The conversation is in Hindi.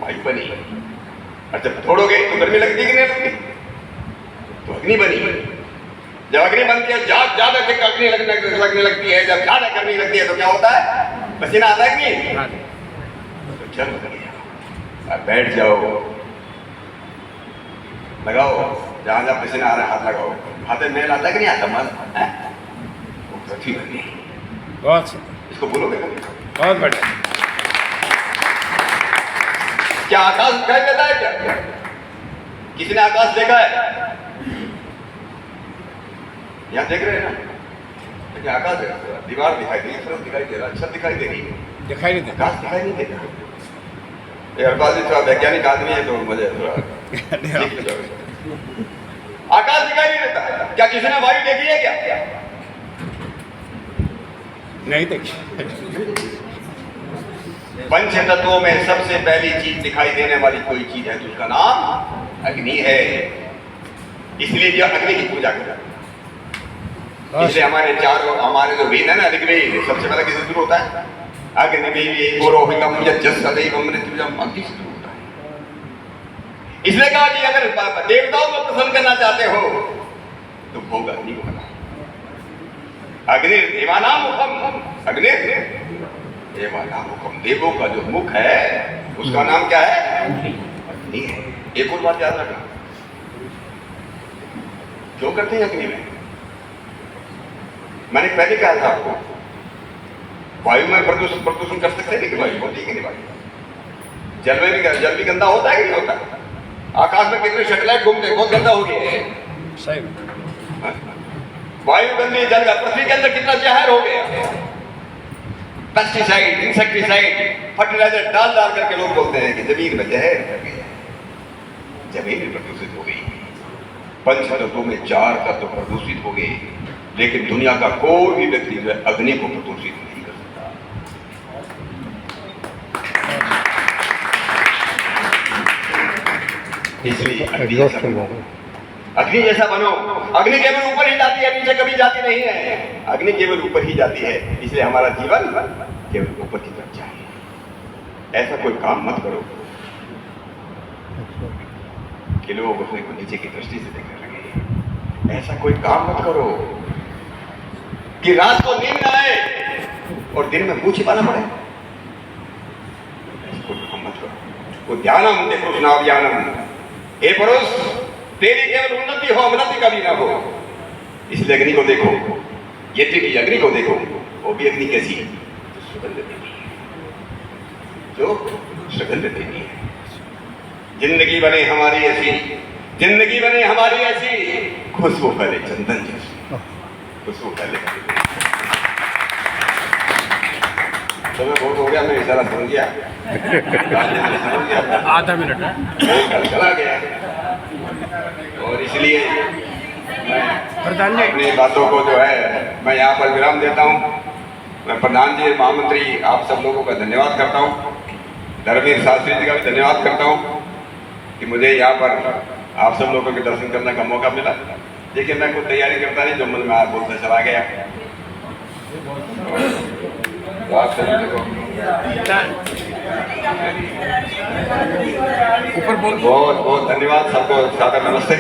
वायु बनी। और जब छोड़ोगे तो गर्मी लगती कि नहीं लगती? तो अग्नि बनी। जब अग्नि बनती है, ज्यादा से अग्नि लगने लगती है, जब ज्यादा गर्मी लगती है तो क्या होता है? पसीना आता है कि नहीं? तो चल अब बैठ जाओ, लगाओ जहां जहां पसीना आ रहा है, हाथ लगाओ। हाथ में मेल आता है कि नहीं आता? मन पृथ्वी बनी। बहुत इसको बोलोगे बहुत बढ़िया। क्या आकाश दिखाई देता है? क्या किसी ने आकाश देखा है? यहां देख रहे हैं ना? लेकिन आकाश दीवार दिखाई दे रही, सड़क दिखाई दे रहा, छत दिखाई दे रही है, दिखाई नहीं देता। आकाश दिखाई नहीं देता। अरबाजी थोड़ा वैज्ञानिक आदमी है तो मुझे थोड़ा आकाश दिखाई नहीं देता। क्या किसी ने वायु देखी है? क्या नहीं देखी। पंच तत्वों में सबसे पहली चीज दिखाई देने वाली कोई चीज है तो उसका नाम अग्नि है। इसलिए जो अग्नि की पूजा करते हैं। इसलिए हमारे जो वेद है ना, ऋग्वेद, सबसे पहले किससे शुरू होता है? अग्निदेवी पुरोहितम यज्ञसदैवम मृत्युजम, अग्नि से शुरू होता है। इसलिए कहा कि अगर देवताओं को प्रसन्न करना चाहते हो तो भोग अग्नि को बनाओ। अग्नि देवानाम मुखम, अग्नि देवानाम मुखम, देवों का जो मुख है उसका नाम क्या है? अग्नि है। एक और बात याद रखना, क्यों करते हैं अग्नि में? मैंने पहले कहा था आपको, वायु में प्रदूषण कर सकते हैं कि वायु होती है कि नहीं? वायु जल में भी, जल भी गंदा होता है कि नहीं होता? आकाश में कितने सैटेलाइट घूमते हैं, बहुत गंदा हो गया है। सही। वायु गंदी, जल का पृथ्वी के अंदर कितना जहर हो गया। पेस्टिसाइड, इंसेक्टिसाइड, फर्टिलाइजर डाल डाल करके लोग बोलते हैं कि जमीन में जहर हो गया, जमीन भी प्रदूषित हो गई। पंच तत्वों में 4 तत्व प्रदूषित हो गए, लेकिन दुनिया का कोई भी व्यक्ति जो है अग्नि को प्रदूषित नहीं कर सकता। इसलिए अग्नि जैसा बनो। अग्नि केवल ऊपर ही जाती है, नीचे कभी जाती नहीं है। अग्नि केवल ऊपर ही जाती है। इसलिए हमारा जीवन केवल ऊपर की तरफ जाए। ऐसा कोई काम मत करो कि लोग उसको नीचे की दृष्टि से देखने लगे। ऐसा कोई काम मत करो कि रात को नींद न आए और दिन में मुंह छिपाना पड़े। ऐसा कोई काम मत करो। वो ध्यानम देखो ना, ज्ञानम, हे पुरुष तेरी केवल उन्नति हो, अवनति कभी ना हो। इसलिए अग्नि को देखो, ये तेरी अग्नि को देखो, वो भी अग्नि कैसी है? जो सुगंध देती है, जो सुगंध देती है। जिंदगी बने हमारी ऐसी, जिंदगी बने हमारी ऐसी, खुशबू फैले चंदन जैसी, खुशबू फैले। तो मैं बहुत हो गया, मैं इशारा समझ गया, आधा मिनट चला गया। और इसलिए मैं अपनी बातों को जो है मैं यहाँ पर विराम देता हूँ। मैं प्रधान जी, महामंत्री, आप सब लोगों का धन्यवाद करता हूँ। धर्मवीर शास्त्री जी का भी धन्यवाद करता हूँ कि मुझे यहाँ पर आप सब लोगों के दर्शन करने का मौका मिला। देखिए मैं कुछ तैयारी करता नहीं, जो मन में आप बोलते चला गया। तो आप सब देखो ऊपर बोल। बहुत बहुत धन्यवाद सबको, सादर नमस्ते।